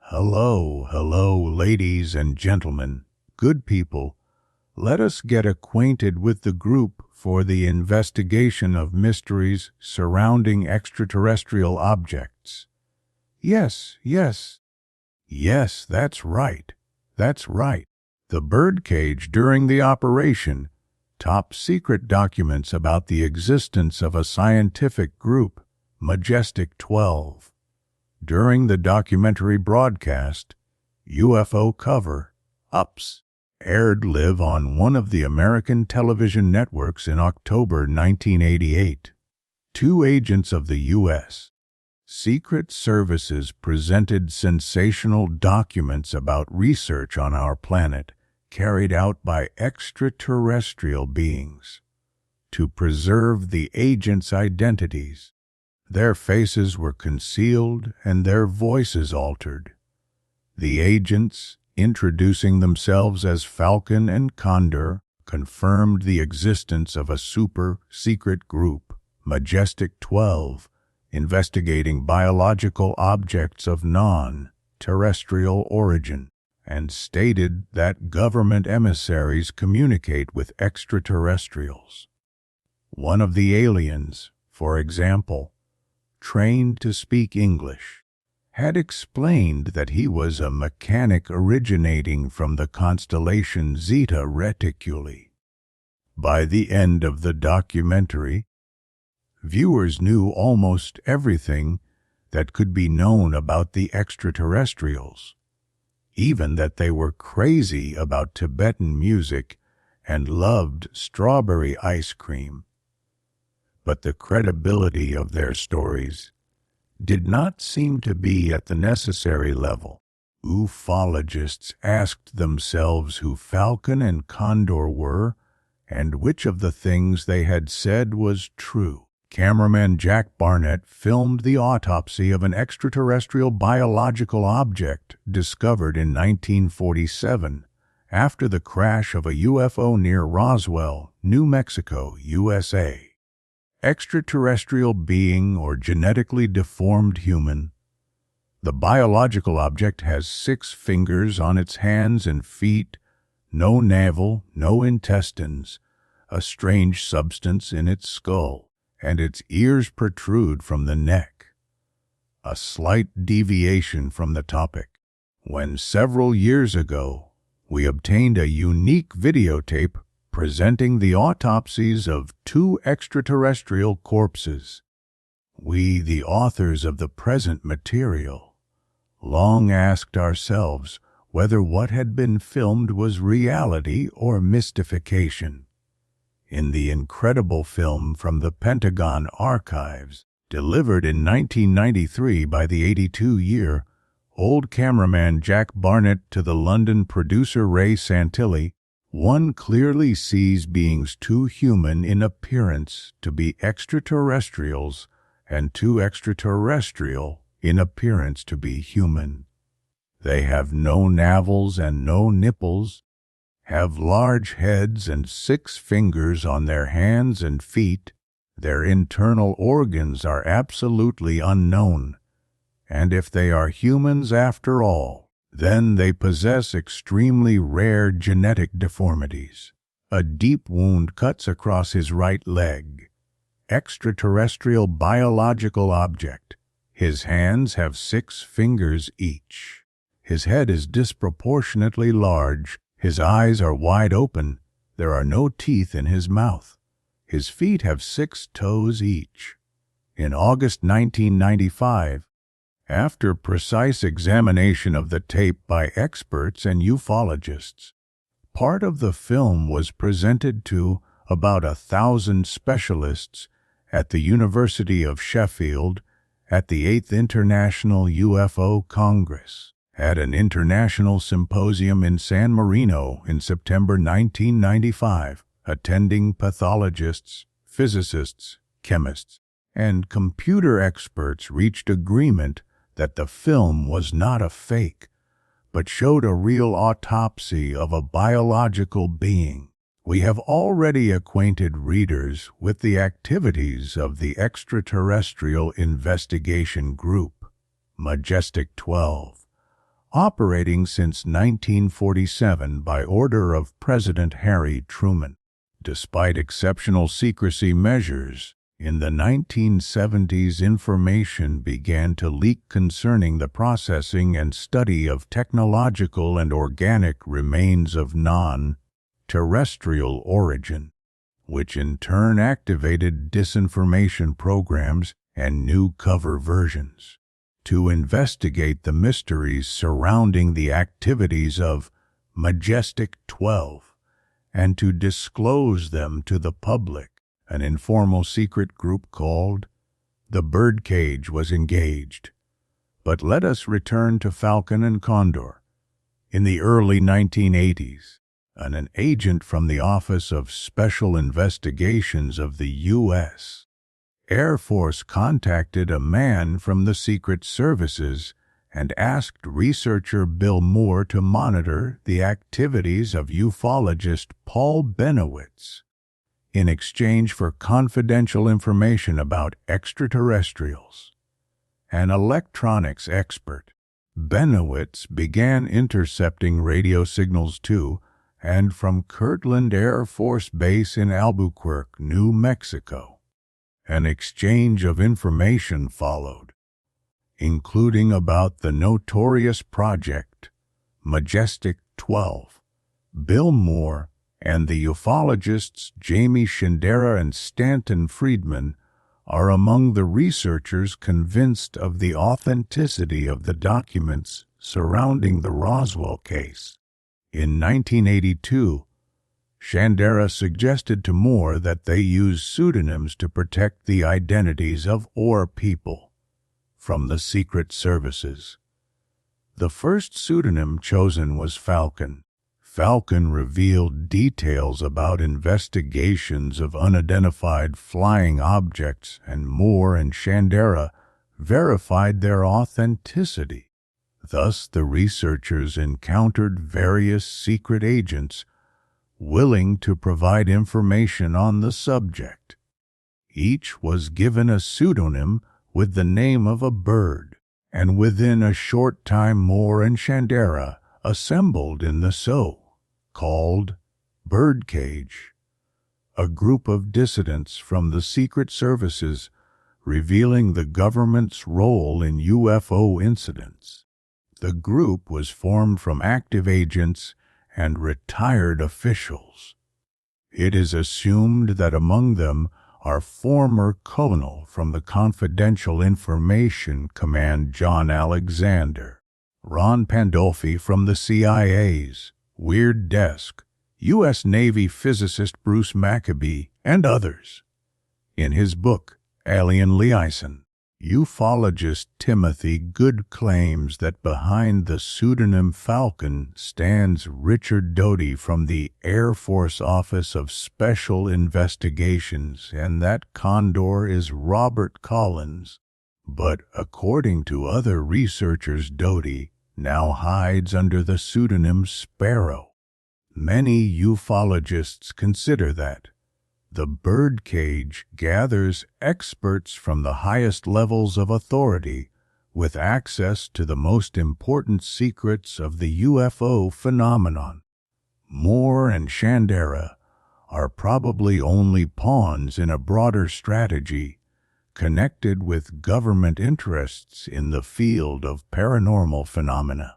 Hello, ladies and gentlemen, good people. Let us get acquainted with the group for the investigation of mysteries surrounding extraterrestrial objects. Yes, that's right. The Birdcage during the operation, top secret documents about the existence of a scientific group, Majestic 12. During the documentary broadcast, UFO Cover-Ups aired live on one of the American television networks in October 1988. Two agents of the U.S. Secret Services presented sensational documents about research on our planet carried out by extraterrestrial beings. To preserve the agents' identities, their faces were concealed and their voices altered. The agents, introducing themselves as Falcon and Condor, confirmed the existence of a super-secret group, Majestic 12, investigating biological objects of non-terrestrial origin, and stated that government emissaries communicate with extraterrestrials. One of the aliens, for example, trained to speak English, had explained that he was a mechanic originating from the constellation Zeta Reticuli. By the end of the documentary, viewers knew almost everything that could be known about the extraterrestrials, even that they were crazy about Tibetan music and loved strawberry ice cream. But the credibility of their stories did not seem to be at the necessary level. Ufologists asked themselves who Falcon and Condor were and which of the things they had said was true. Cameraman Jack Barnett filmed the autopsy of an extraterrestrial biological object discovered in 1947 after the crash of a UFO near Roswell, New Mexico, USA. Extraterrestrial being or genetically deformed human. The biological object has 6 fingers on its hands and feet, no navel, no intestines, a strange substance in its skull, and its ears protrude from the neck. A slight deviation from the topic. When several years ago, we obtained a unique videotape presenting the autopsies of 2 extraterrestrial corpses. We, the authors of the present material, long asked ourselves whether what had been filmed was reality or mystification. In the incredible film from the Pentagon archives, delivered in 1993 by the 82-year-old cameraman Jack Barnett to the London producer Ray Santilli, one clearly sees beings too human in appearance to be extraterrestrials and too extraterrestrial in appearance to be human. They have no navels and no nipples, have large heads and 6 fingers on their hands and feet. Their internal organs are absolutely unknown, and if they are humans after all, then they possess extremely rare genetic deformities. A deep wound cuts across his right leg. Extraterrestrial biological object. His hands have 6 fingers each. His head is disproportionately large. His eyes are wide open. There are no teeth in his mouth. His feet have 6 toes each. In August 1995, after precise examination of the tape by experts and ufologists, part of the film was presented to about 1,000 specialists at the University of Sheffield at the 8th International UFO Congress, at an international symposium in San Marino in September 1995, attending pathologists, physicists, chemists, and computer experts reached agreement that the film was not a fake, but showed a real autopsy of a biological being. We have already acquainted readers with the activities of the Extraterrestrial Investigation Group, Majestic 12, operating since 1947 by order of President Harry Truman. Despite exceptional secrecy measures, in the 1970s information began to leak concerning the processing and study of technological and organic remains of non-terrestrial origin, which in turn activated disinformation programs and new cover versions to investigate the mysteries surrounding the activities of Majestic 12 and to disclose them to the public. An informal secret group called the Birdcage was engaged. But let us return to Falcon and Condor. In the early 1980s, an agent from the Office of Special Investigations of the U.S. Air Force contacted a man from the Secret Services and asked researcher Bill Moore to monitor the activities of ufologist Paul Bennewitz in exchange for confidential information about extraterrestrials. An electronics expert, Bennewitz began intercepting radio signals to and from Kirtland Air Force Base in Albuquerque, New Mexico. An exchange of information followed, including about the notorious project Majestic 12. Bill Moore and the ufologists Jamie Shindera and Stanton Friedman are among the researchers convinced of the authenticity of the documents surrounding the Roswell case. In 1982, Shindera suggested to Moore that they use pseudonyms to protect the identities of people from the Secret Services. The first pseudonym chosen was Falcon. Falcon revealed details about investigations of unidentified flying objects, and Moore and Shindera verified their authenticity. Thus, the researchers encountered various secret agents willing to provide information on the subject. Each was given a pseudonym with the name of a bird, and within a short time Moore and Shindera assembled in the so-called Birdcage, a group of dissidents from the Secret Services revealing the government's role in UFO incidents. The group was formed from active agents and retired officials. It is assumed that among them are former colonel from the Confidential Information Command John Alexander, Ron Pandolfi from the CIA's Weird Desk, U.S. Navy physicist Bruce Maccabee, and others. In his book, Alien Liaison, ufologist Timothy Good claims that behind the pseudonym Falcon stands Richard Doty from the Air Force Office of Special Investigations and that Condor is Robert Collins. But according to other researchers, Doty now hides under the pseudonym Sparrow. Many ufologists consider that the Birdcage gathers experts from the highest levels of authority with access to the most important secrets of the UFO phenomenon. Moore and Shindera are probably only pawns in a broader strategy connected with government interests in the field of paranormal phenomena.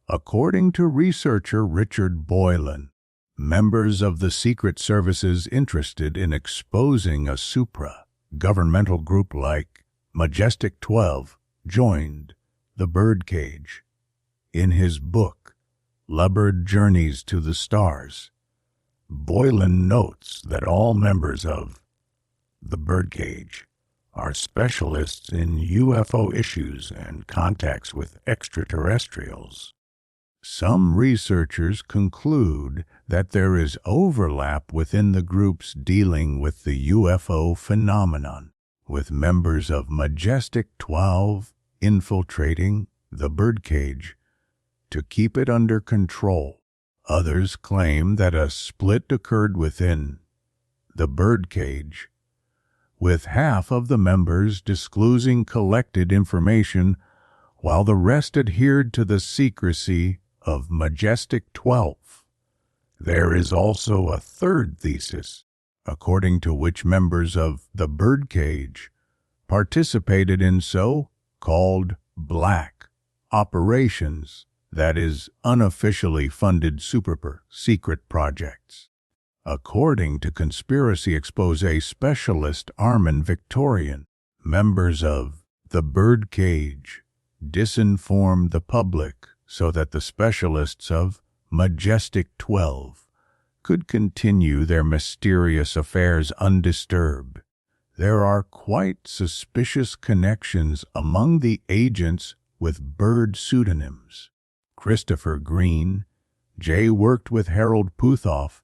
According to researcher Richard Boylan, members of the Secret Services interested in exposing a supra-governmental group like Majestic 12 joined the Birdcage. In his book, Lubbard Journeys to the Stars, Boylan notes that all members of the Birdcage are specialists in UFO issues and contacts with extraterrestrials. Some researchers conclude that there is overlap within the groups dealing with the UFO phenomenon, with members of Majestic 12 infiltrating the Birdcage to keep it under control. Others claim that a split occurred within the Birdcage, with half of the members disclosing collected information while the rest adhered to the secrecy of Majestic 12. There is also a third thesis, according to which members of the Birdcage participated in so-called black operations, that is, unofficially funded super-secret projects. According to conspiracy expose specialist Armin Victorian, members of the Birdcage disinformed the public so that the specialists of Majestic 12 could continue their mysterious affairs undisturbed. There are quite suspicious connections among the agents with bird pseudonyms. Christopher Green, J. worked with Harold Puthoff,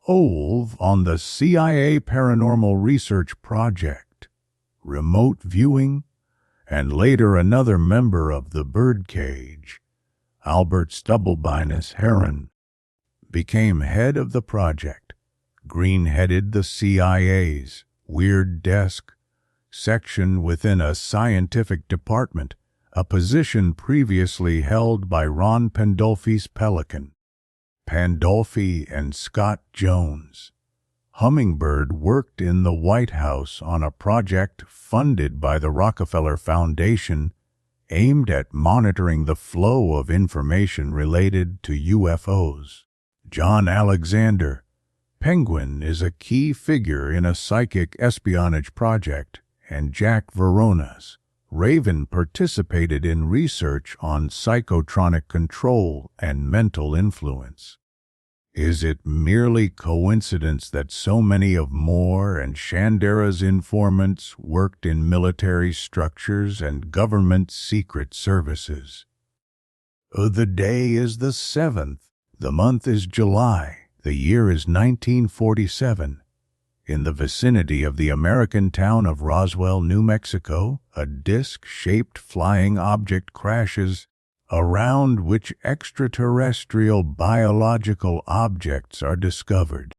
Ove on the CIA Paranormal Research Project, Remote Viewing, and later another member of the Birdcage, Albert Stubblebinus Heron, became head of the project. Green headed the CIA's Weird Desk section within a scientific department, a position previously held by Ron Pandolfi's Pelican. Pandolfi and Scott Jones, Hummingbird, worked in the White House on a project funded by the Rockefeller Foundation aimed at monitoring the flow of information related to UFOs. John Alexander, Penguin, is a key figure in a psychic espionage project, and Jack Verona's Raven participated in research on psychotronic control and mental influence. Is it merely coincidence that so many of Moore and Shandera's informants worked in military structures and government secret services? The day is the 7th. The month is July. The year is 1947. In the vicinity of the American town of Roswell, New Mexico, a disc-shaped flying object crashes, around which extraterrestrial biological objects are discovered.